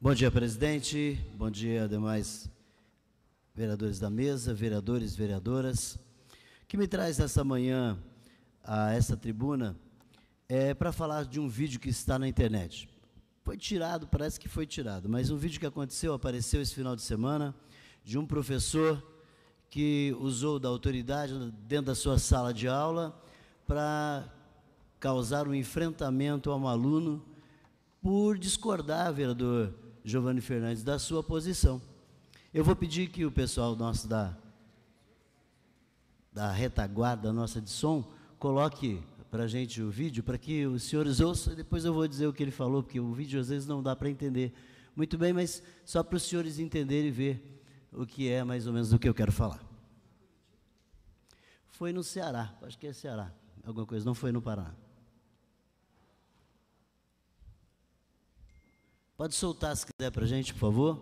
Bom dia, presidente. Bom dia, demais vereadores da mesa, vereadores, vereadoras. O que me traz essa manhã a essa tribuna é para falar de um vídeo que está na internet. Foi tirado, parece que foi tirado, mas um vídeo que apareceu esse final de semana, de um professor que usou da autoridade dentro da sua sala de aula para causar um enfrentamento a um aluno por discordar, vereador Giovanni Fernandes, da sua posição. Eu vou pedir que o pessoal nosso da retaguarda nossa de som coloque para a gente o vídeo, para que os senhores ouçam, e depois eu vou dizer o que ele falou, porque o vídeo às vezes não dá para entender muito bem, mas só para os senhores entenderem e ver o que é mais ou menos do que eu quero falar. Foi no Ceará, acho que é Ceará, alguma coisa, não foi no Paraná. Pode soltar se quiser para a gente, por favor.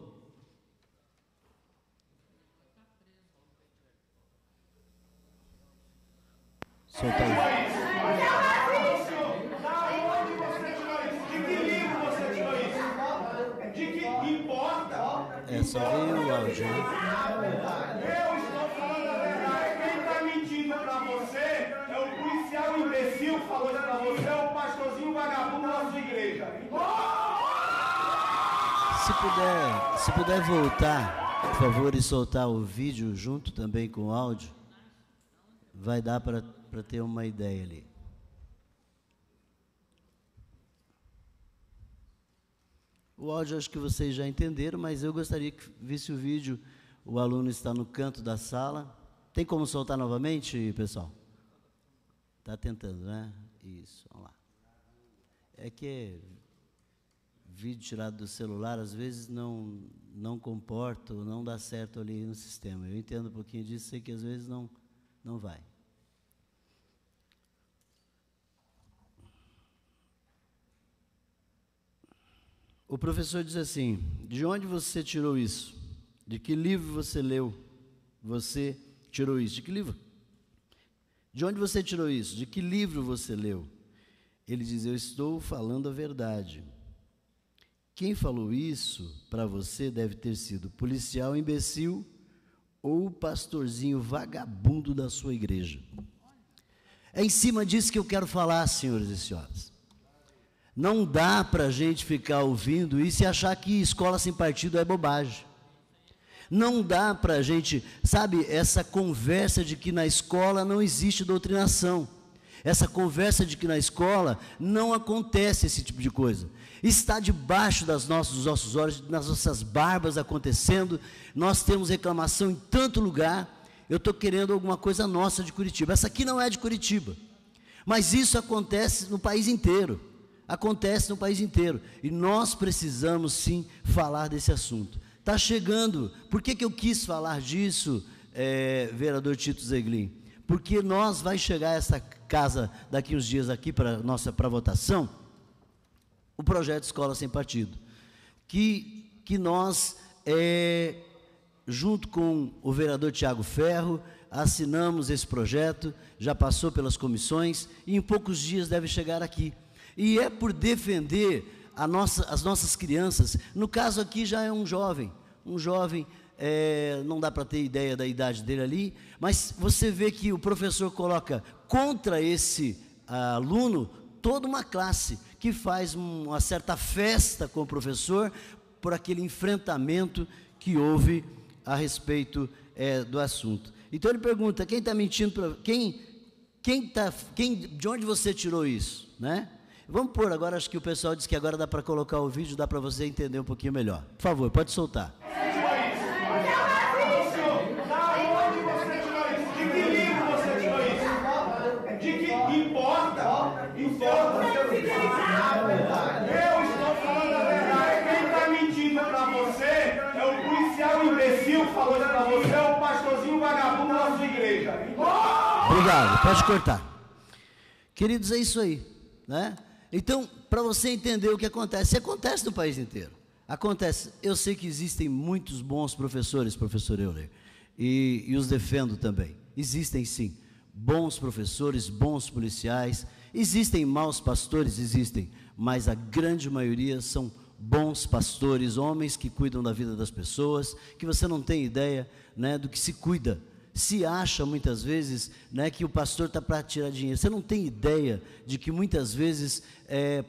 Solta aí. É, só veio o áudio, né? Eu estou falando a verdade. Quem está mentindo para você é o policial imbecil que falou isso para você, é o pastorzinho vagabundo da nossa igreja. Se puder voltar, por favor, e soltar o vídeo junto também com o áudio, vai dar para ter uma ideia ali. O áudio acho que vocês já entenderam, mas eu gostaria que visse o vídeo. O aluno está no canto da sala. Tem como soltar novamente, pessoal? Está tentando, né? Isso, vamos lá. É que vídeo tirado do celular, às vezes não comporta, ou não dá certo ali no sistema. Eu entendo um pouquinho disso, sei que às vezes não vai. O professor diz assim: de onde você tirou isso? De que livro você leu? Você tirou isso? De que livro? De onde você tirou isso? De que livro você leu? Ele diz: eu estou falando a verdade. Quem falou isso para você deve ter sido policial imbecil ou pastorzinho vagabundo da sua igreja. É em cima disso que eu quero falar, senhores e senhoras. Não dá para a gente ficar ouvindo isso e achar que escola sem partido é bobagem. Não dá para a gente, sabe, essa conversa de que na escola não existe doutrinação. Essa conversa de que na escola não acontece esse tipo de coisa. Está debaixo dos nossos olhos, nas nossas barbas acontecendo. Nós temos reclamação em tanto lugar. Eu estou querendo alguma coisa nossa de Curitiba. Essa aqui não é de Curitiba. Mas isso acontece no país inteiro. Acontece no país inteiro, e nós precisamos sim falar desse assunto. Está chegando, por que eu quis falar disso, vereador Tito Zeglin? Porque vai chegar essa casa daqui uns dias aqui para votação, o projeto Escola Sem Partido, que nós, junto com o vereador Tiago Ferro, assinamos esse projeto, já passou pelas comissões, e em poucos dias deve chegar aqui. E é por defender as nossas crianças. No caso aqui já é um jovem, não dá para ter ideia da idade dele ali, mas você vê que o professor coloca contra esse aluno toda uma classe que faz uma certa festa com o professor por aquele enfrentamento que houve a respeito do assunto. Então ele pergunta: quem está mentindo para de onde você tirou isso, né? Vamos pôr agora, acho que o pessoal disse que agora dá para colocar o vídeo, dá para você entender um pouquinho melhor. Por favor, pode soltar. De que livro você tirou isso? De que importa? Eu estou falando a verdade. Quem está mentindo para você é o policial imbecil que falou isso para você, é o pastorzinho vagabundo da nossa igreja. Obrigado, pode cortar. Queridos, é isso aí, né? Então, para você entender o que acontece no país inteiro. Acontece, eu sei que existem muitos bons professores, professor Euler, e os defendo também. Existem sim, bons professores, bons policiais, existem maus pastores, existem, mas a grande maioria são bons pastores, homens que cuidam da vida das pessoas, que você não tem ideia, né, do que se cuida. Se acha muitas vezes, né, que o pastor está para tirar dinheiro. Você não tem ideia de que muitas vezes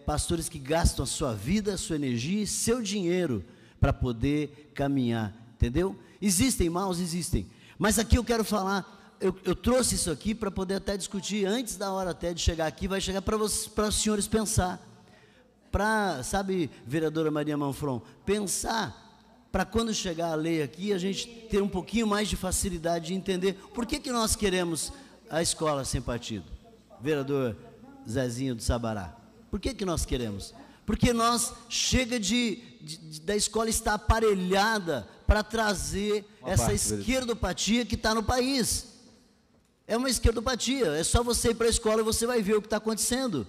pastores que gastam a sua vida, a sua energia e seu dinheiro para poder caminhar, entendeu? Existem maus, existem, mas aqui eu quero falar, eu trouxe isso aqui para poder até discutir, antes da hora até de chegar aqui, vai chegar para os senhores pensar, para, sabe, vereadora Maria Manfron, pensar, para quando chegar a lei aqui, a gente ter um pouquinho mais de facilidade de entender, por que que nós queremos a escola sem partido? Vereador Zezinho do Sabará, por que que nós queremos? Porque nós, chega da escola estar aparelhada para trazer essa esquerdopatia que está no país. É uma esquerdopatia, é só você ir para a escola e você vai ver o que está acontecendo.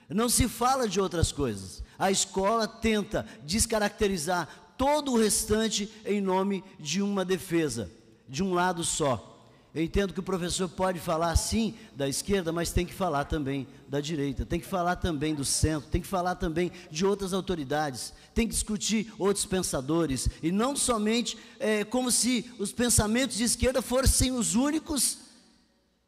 Não se fala de outras coisas. A escola tenta descaracterizar todo o restante em nome de uma defesa, de um lado só. Eu entendo que o professor pode falar sim da esquerda, mas tem que falar também da direita, tem que falar também do centro, tem que falar também de outras autoridades, tem que discutir outros pensadores, e não somente como se os pensamentos de esquerda fossem os únicos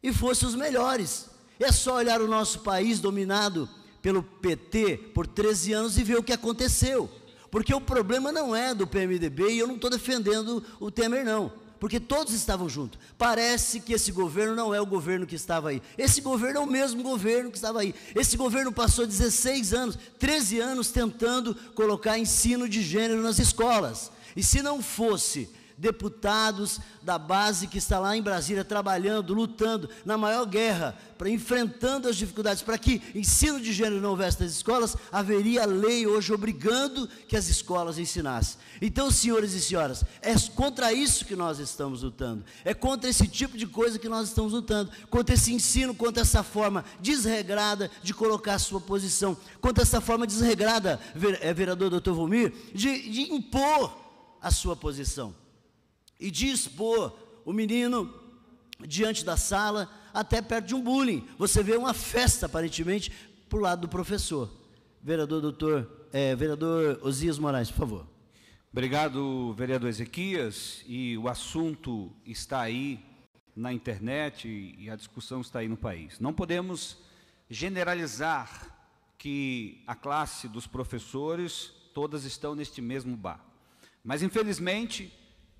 e fossem os melhores. É só olhar o nosso país dominado pelo PT por 13 anos e ver o que aconteceu, porque o problema não é do PMDB, e eu não estou defendendo o Temer não, porque todos estavam juntos. Parece que esse governo não é o governo que estava aí, esse governo é o mesmo governo que estava aí, esse governo passou 16 anos, 13 anos tentando colocar ensino de gênero nas escolas, e se não fosse deputados da base que está lá em Brasília trabalhando, lutando na maior guerra, enfrentando as dificuldades para que ensino de gênero não houvesse nas escolas, haveria lei hoje obrigando que as escolas ensinassem. Então, senhores e senhoras, é contra isso que nós estamos lutando, é contra esse tipo de coisa que nós estamos lutando, contra esse ensino, contra essa forma desregrada de colocar a sua posição, contra essa forma desregrada, vereador Dr. Volmir, de impor a sua posição e de expor o menino diante da sala, até perto de um bullying. Você vê uma festa, aparentemente, para o lado do professor. Vereador Osias Moraes, por favor. Obrigado, vereador Ezequias, e o assunto está aí na internet e a discussão está aí no país. Não podemos generalizar que a classe dos professores, todas estão neste mesmo bar. Mas, infelizmente,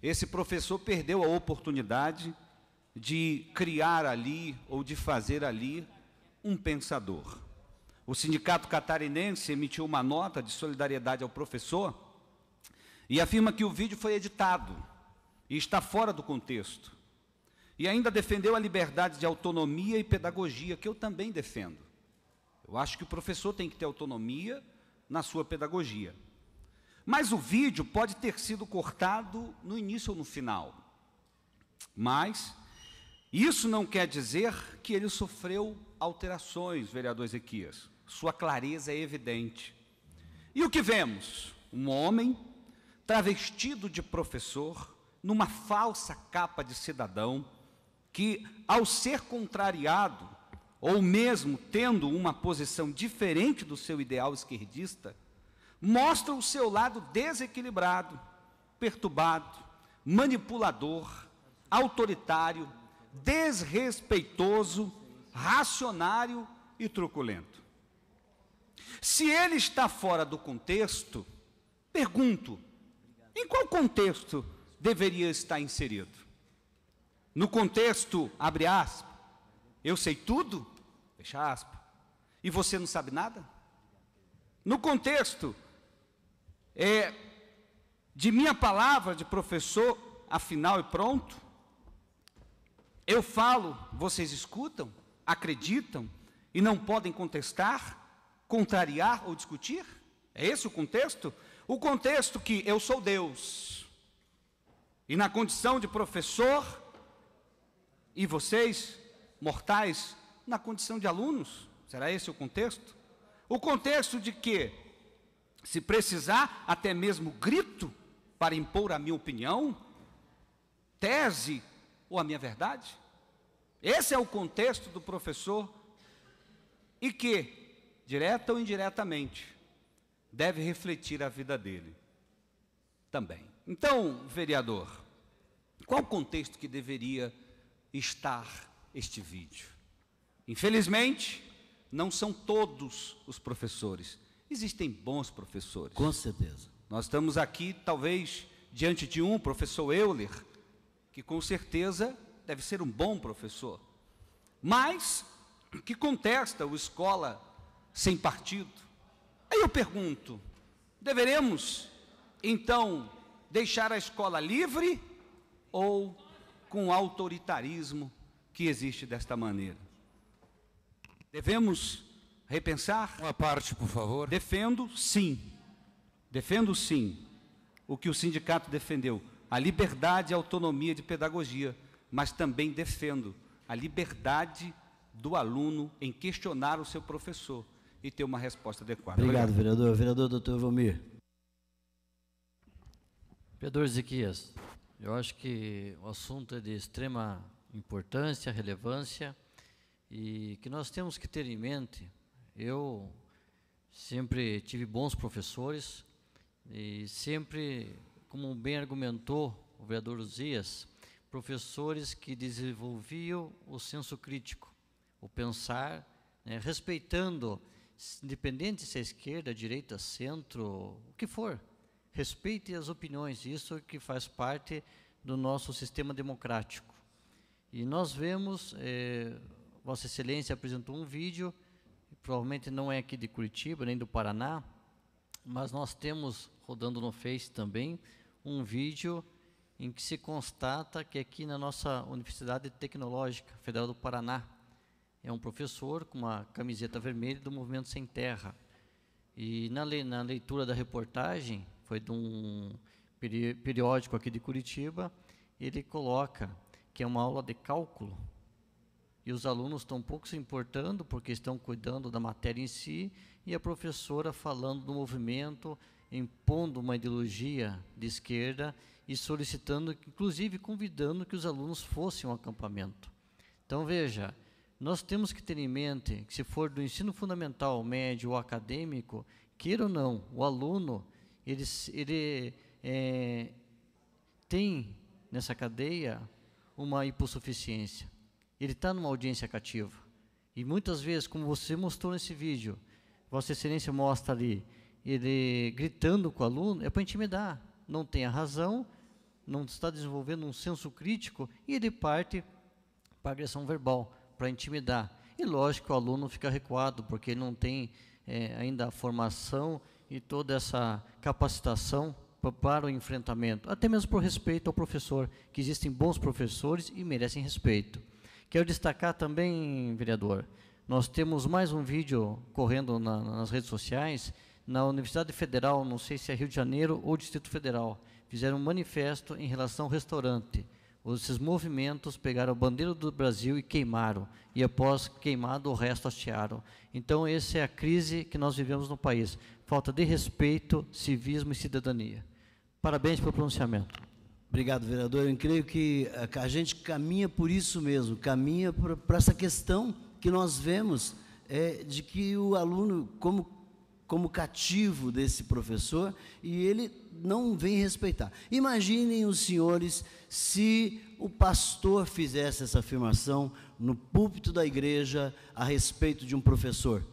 esse professor perdeu a oportunidade de criar ali, ou de fazer ali, um pensador. O Sindicato Catarinense emitiu uma nota de solidariedade ao professor e afirma que o vídeo foi editado e está fora do contexto. E ainda defendeu a liberdade de autonomia e pedagogia, que eu também defendo. Eu acho que o professor tem que ter autonomia na sua pedagogia. Mas o vídeo pode ter sido cortado no início ou no final. Mas isso não quer dizer que ele sofreu alterações, vereador Ezequias. Sua clareza é evidente. E o que vemos? Um homem travestido de professor, numa falsa capa de cidadão, que, ao ser contrariado, ou mesmo tendo uma posição diferente do seu ideal esquerdista, mostra o seu lado desequilibrado, perturbado, manipulador, autoritário, desrespeitoso, racionário e truculento. Se ele está fora do contexto, pergunto, em qual contexto deveria estar inserido? No contexto, abre aspas, eu sei tudo, fecha aspas, e você não sabe nada? No contexto, de minha palavra de professor, afinal e pronto, eu falo, vocês escutam, acreditam e não podem contestar, contrariar ou discutir? É esse o contexto? O contexto que eu sou Deus, e na condição de professor, e vocês, mortais, na condição de alunos, será esse o contexto? O contexto de que, se precisar, até mesmo grito para impor a minha opinião, tese ou a minha verdade? Esse é o contexto do professor, e que, direta ou indiretamente, deve refletir a vida dele também. Então, vereador, qual o contexto que deveria estar este vídeo? Infelizmente, não são todos os professores. Existem bons professores. Com certeza. Nós estamos aqui, talvez, diante de um professor Euler, que com certeza deve ser um bom professor, mas que contesta o escola sem partido. Aí eu pergunto, deveremos, então, deixar a escola livre ou com autoritarismo que existe desta maneira? Devemos repensar? Uma parte, por favor. Defendo sim o que o sindicato defendeu, a liberdade e a autonomia de pedagogia, mas também defendo a liberdade do aluno em questionar o seu professor e ter uma resposta adequada. Obrigado, vereador. Vereador doutor Valmir. Vereador Ezequias, eu acho que o assunto é de extrema importância, relevância, e que nós temos que ter em mente. Eu sempre tive bons professores e sempre, como bem argumentou o vereador Uzias, professores que desenvolviam o senso crítico, o pensar, né, respeitando, independente se é esquerda, direita, centro, o que for, respeite as opiniões, isso que faz parte do nosso sistema democrático. E nós vemos, Vossa Excelência apresentou um vídeo, provavelmente não é aqui de Curitiba, nem do Paraná, mas nós temos, rodando no Face também, um vídeo em que se constata que aqui na nossa Universidade Tecnológica Federal do Paraná, é um professor com uma camiseta vermelha do Movimento Sem Terra. E na leitura da reportagem, foi de um periódico aqui de Curitiba, ele coloca que é uma aula de cálculo, e os alunos estão pouco se importando, porque estão cuidando da matéria em si, e a professora falando do movimento, impondo uma ideologia de esquerda, e solicitando, inclusive convidando que os alunos fossem ao acampamento. Então, veja, nós temos que ter em mente que, se for do ensino fundamental, médio ou acadêmico, queira ou não, o aluno, ele tem nessa cadeia uma hipossuficiência. Ele está numa audiência cativa. E muitas vezes, como você mostrou nesse vídeo, Vossa Excelência mostra ali, ele gritando com o aluno, é para intimidar. Não tem a razão, não está desenvolvendo um senso crítico, e ele parte para agressão verbal, para intimidar. E lógico que o aluno fica recuado, porque ele não tem ainda a formação e toda essa capacitação para o enfrentamento, até mesmo por respeito ao professor, que existem bons professores e merecem respeito. Quero destacar também, vereador, nós temos mais um vídeo correndo nas redes sociais, na Universidade Federal, não sei se é Rio de Janeiro ou Distrito Federal, fizeram um manifesto em relação ao restaurante. Esses movimentos pegaram a bandeira do Brasil e queimaram, e após queimado o resto hastearam. Então essa é a crise que nós vivemos no país, falta de respeito, civismo e cidadania. Parabéns pelo pronunciamento. Obrigado, vereador. Eu creio que a gente caminha por isso mesmo, caminha para essa questão que nós vemos, de que o aluno, como cativo desse professor, e ele não vem respeitar. Imaginem os senhores se o pastor fizesse essa afirmação no púlpito da igreja a respeito de um professor.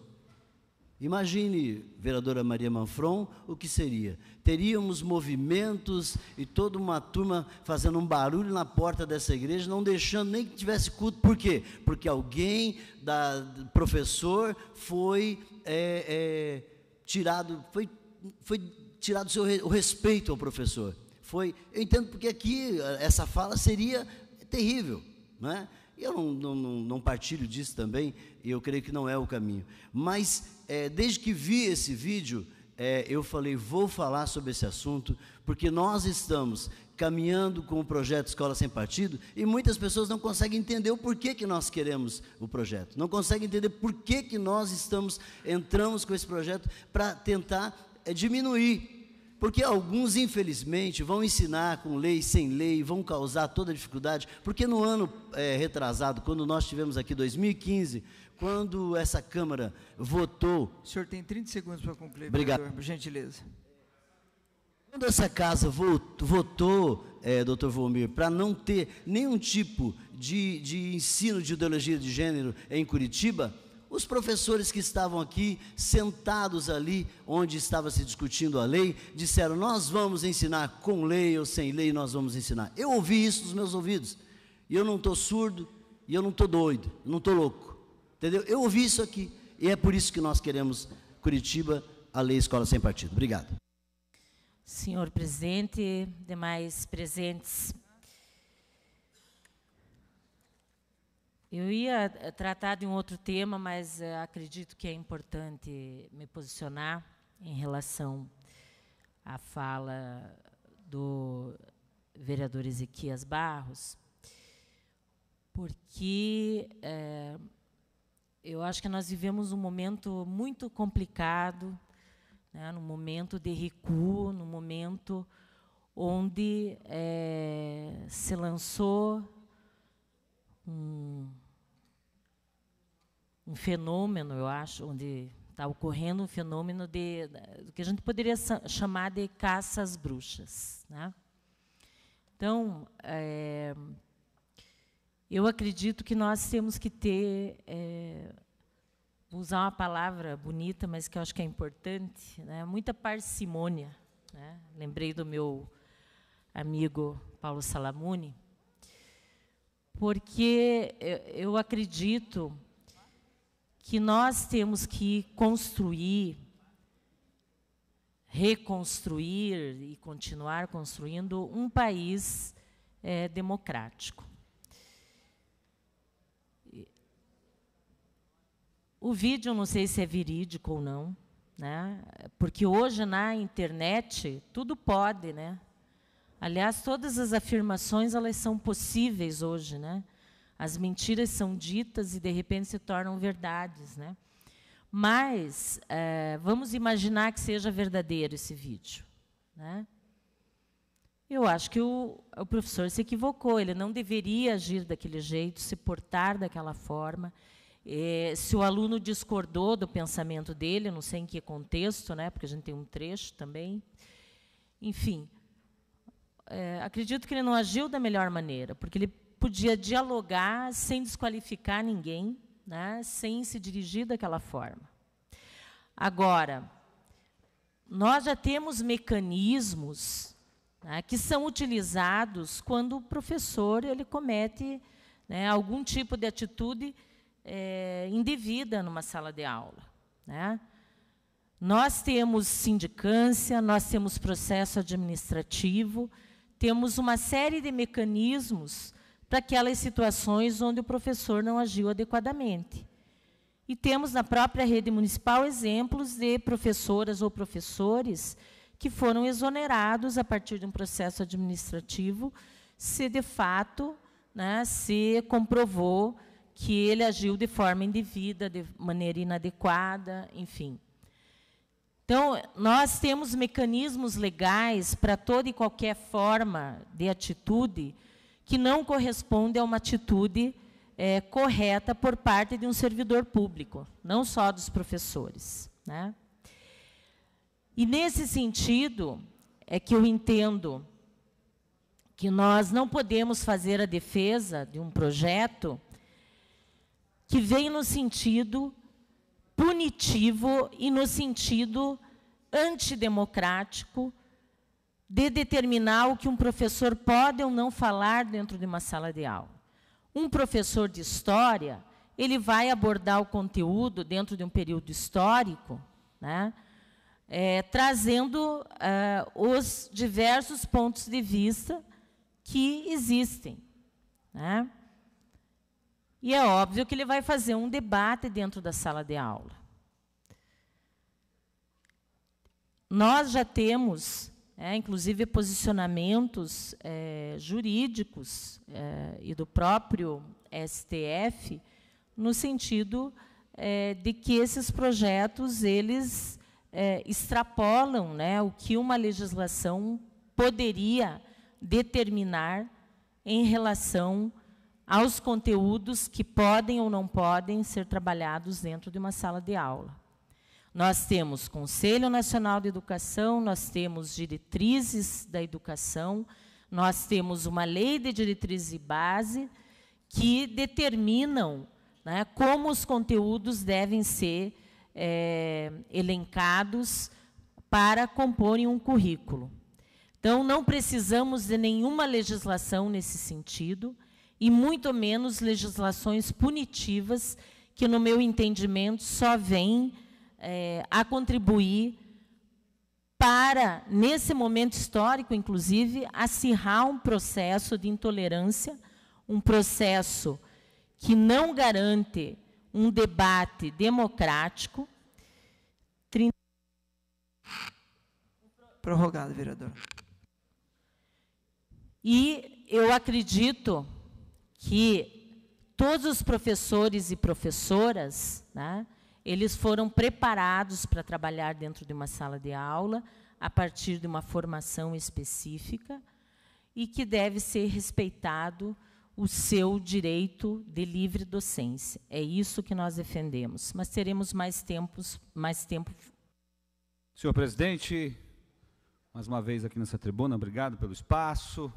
Imagine, vereadora Maria Manfron, o que seria? Teríamos movimentos e toda uma turma fazendo um barulho na porta dessa igreja, não deixando nem que tivesse culto. Por quê? Porque alguém, professor, foi tirado o respeito ao professor. Eu entendo porque aqui essa fala seria terrível, não é? Eu não partilho disso também, e eu creio que não é o caminho. Mas, desde que vi esse vídeo, eu falei, vou falar sobre esse assunto, porque nós estamos caminhando com o projeto Escola Sem Partido, e muitas pessoas não conseguem entender o porquê que nós queremos o projeto, não conseguem entender por que nós entramos com esse projeto para tentar diminuir. Porque alguns, infelizmente, vão ensinar com lei, sem lei, vão causar toda a dificuldade. Porque no ano retrasado, quando nós tivemos aqui 2015, quando essa Câmara votou... O senhor tem 30 segundos para concluir, Obrigado. vereador, por gentileza. Quando essa casa votou, doutor Volmir, para não ter nenhum tipo de ensino de ideologia de gênero em Curitiba, os professores que estavam aqui, sentados ali, onde estava se discutindo a lei, disseram, nós vamos ensinar com lei ou sem lei, nós vamos ensinar. Eu ouvi isso dos meus ouvidos, e eu não estou surdo, e eu não estou doido, não estou louco, entendeu? Eu ouvi isso aqui, e é por isso que nós queremos Curitiba, a lei Escola Sem Partido. Obrigado. Senhor presidente, demais presentes, eu ia tratar de um outro tema, mas acredito que é importante me posicionar em relação à fala do vereador Ezequias Barros, porque eu acho que nós vivemos um momento muito complicado, né, num momento de recuo, num momento onde se lançou um fenômeno, eu acho, onde está ocorrendo um fenômeno do que a gente poderia chamar de caça às bruxas, né? Então, eu acredito que nós temos que ter... vou usar uma palavra bonita, mas que eu acho que é importante, né? Muita parcimônia, né? Lembrei do meu amigo Paulo Salamuni, porque eu acredito que nós temos que construir, reconstruir e continuar construindo um país democrático. O vídeo, não sei se é verídico ou não, né? Porque hoje na internet tudo pode, né? Aliás, todas as afirmações elas são possíveis hoje, né? As mentiras são ditas e de repente se tornam verdades, né? Mas vamos imaginar que seja verdadeiro esse vídeo, né? Eu acho que o professor se equivocou, ele não deveria agir daquele jeito, se portar daquela forma. Se o aluno discordou do pensamento dele, não sei em que contexto, né, porque a gente tem um trecho também. Enfim, acredito que ele não agiu da melhor maneira, porque ele podia dialogar sem desqualificar ninguém, né, sem se dirigir daquela forma. Agora, nós já temos mecanismos, né, que são utilizados quando o professor ele comete, né, algum tipo de atitude indevida numa sala de aula, né? Nós temos sindicância, nós temos processo administrativo, temos uma série de mecanismos para aquelas situações onde o professor não agiu adequadamente. E temos na própria rede municipal exemplos de professoras ou professores que foram exonerados a partir de um processo administrativo, se de fato, né, se comprovou que ele agiu de forma indevida, de maneira inadequada, enfim. Então, nós temos mecanismos legais para toda e qualquer forma de atitude que não corresponde a uma atitude correta por parte de um servidor público, não só dos professores, né? E, nesse sentido, é que eu entendo que nós não podemos fazer a defesa de um projeto que vem no sentido punitivo e no sentido antidemocrático de determinar o que um professor pode ou não falar dentro de uma sala de aula. Um professor de história, ele vai abordar o conteúdo dentro de um período histórico, né, trazendo os diversos pontos de vista que existem, né? E é óbvio que ele vai fazer um debate dentro da sala de aula. Nós já temos, inclusive, posicionamentos jurídicos e do próprio STF, no sentido de que esses projetos, eles extrapolam, né, o que uma legislação poderia determinar em relação aos conteúdos que podem ou não podem ser trabalhados dentro de uma sala de aula. Nós temos Conselho Nacional de Educação, nós temos diretrizes da educação, nós temos uma lei de diretrizes e base que determinam, né, como os conteúdos devem ser elencados para comporem um currículo. Então, não precisamos de nenhuma legislação nesse sentido, e muito menos legislações punitivas, que, no meu entendimento, só vêm a contribuir para, nesse momento histórico, inclusive, acirrar um processo de intolerância, um processo que não garante um debate democrático. Prorrogado, vereador. E eu acredito que todos os professores e professoras, né, eles foram preparados para trabalhar dentro de uma sala de aula, a partir de uma formação específica, e que deve ser respeitado o seu direito de livre docência. É isso que nós defendemos, mas teremos mais tempo. Senhor presidente, mais uma vez aqui nessa tribuna, obrigado pelo espaço,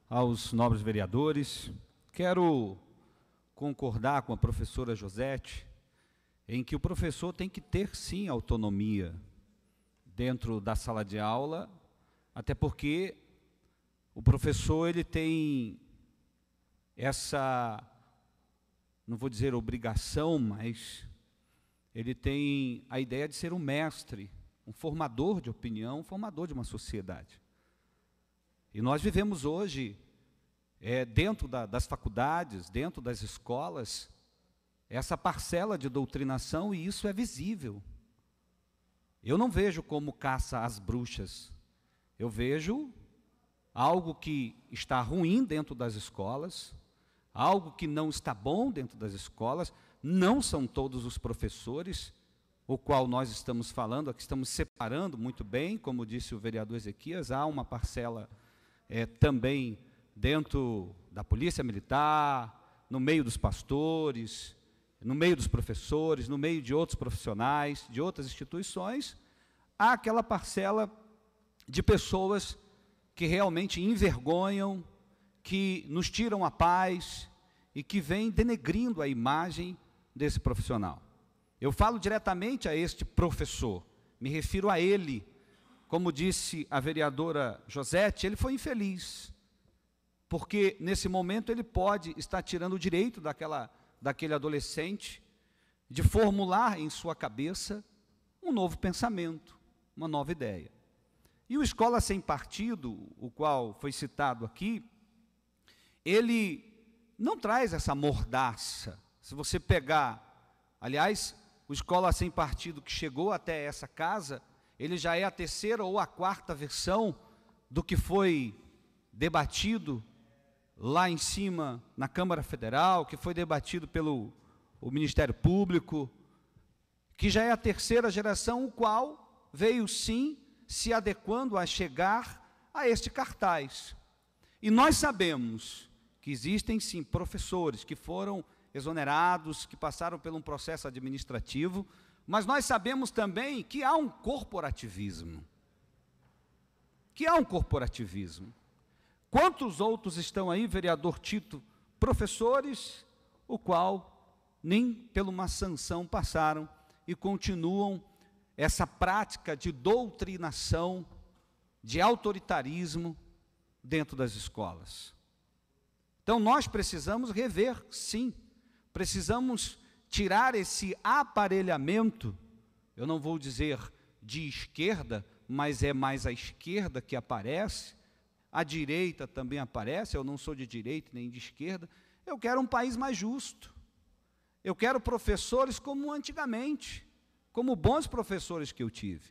aos nobres vereadores. Quero concordar com a professora Josete, em que o professor tem que ter, sim, autonomia dentro da sala de aula, até porque o professor ele tem essa, não vou dizer obrigação, mas ele tem a ideia de ser um mestre, um formador de opinião, um formador de uma sociedade. E nós vivemos hoje, dentro das faculdades, dentro das escolas, essa parcela de doutrinação, e isso é visível. Eu não vejo como caça às bruxas, eu vejo algo que está ruim dentro das escolas, algo que não está bom dentro das escolas. Não são todos os professores, o qual nós estamos falando, aqui estamos separando muito bem, como disse o vereador Ezequias, há uma parcela também dentro da polícia militar, no meio dos pastores, no meio dos professores, no meio de outros profissionais, de outras instituições, há aquela parcela de pessoas que realmente envergonham, que nos tiram a paz e que vêm denegrindo a imagem desse profissional. Eu falo diretamente a este professor, me refiro a ele. Como disse a vereadora Josete, ele foi infeliz, porque nesse momento ele pode estar tirando o direito daquele adolescente de formular em sua cabeça um novo pensamento, uma nova ideia. E o Escola Sem Partido, o qual foi citado aqui, ele não traz essa mordaça. Se você pegar, aliás, o Escola Sem Partido que chegou até essa casa, ele já é a terceira ou a quarta versão do que foi debatido lá em cima, na Câmara Federal, que foi debatido pelo Ministério Público, que já é a terceira geração, o qual veio, sim, se adequando a chegar a este cartaz. E nós sabemos que existem, sim, professores que foram exonerados, que passaram por um processo administrativo, mas nós sabemos também que há um corporativismo. Quantos outros estão aí, vereador Tito, professores, o qual nem por uma sanção passaram e continuam essa prática de doutrinação, de autoritarismo dentro das escolas. Então, nós precisamos rever, sim, precisamos tirar esse aparelhamento, eu não vou dizer de esquerda, mas é mais a esquerda que aparece, a direita também aparece, eu não sou de direita nem de esquerda. Eu quero um país mais justo, eu quero professores como antigamente, como bons professores que eu tive.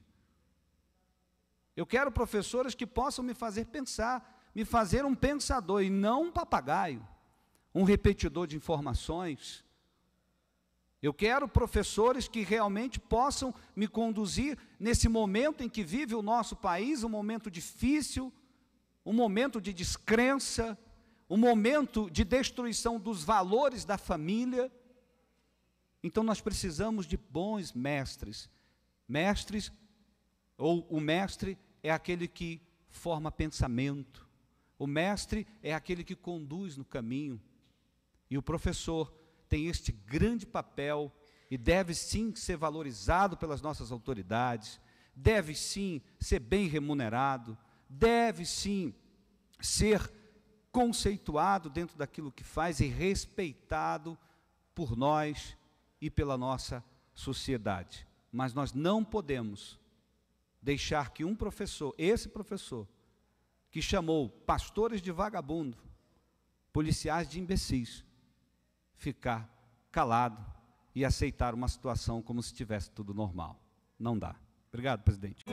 Eu quero professores que possam me fazer pensar, me fazer um pensador e não um papagaio, um repetidor de informações, Eu quero professores que realmente possam me conduzir nesse momento em que vive o nosso país, um momento difícil, um momento de descrença, um momento de destruição dos valores da família. Então nós precisamos de bons mestres. Mestres, ou o mestre é aquele que forma pensamento. O mestre é aquele que conduz no caminho. E o professor tem este grande papel e deve sim ser valorizado pelas nossas autoridades, deve sim ser bem remunerado, deve sim ser conceituado dentro daquilo que faz e respeitado por nós e pela nossa sociedade. Mas nós não podemos deixar que um professor, esse professor, que chamou pastores de vagabundo, policiais de imbecis, ficar calado e aceitar uma situação como se tivesse tudo normal. Não dá. Obrigado, presidente.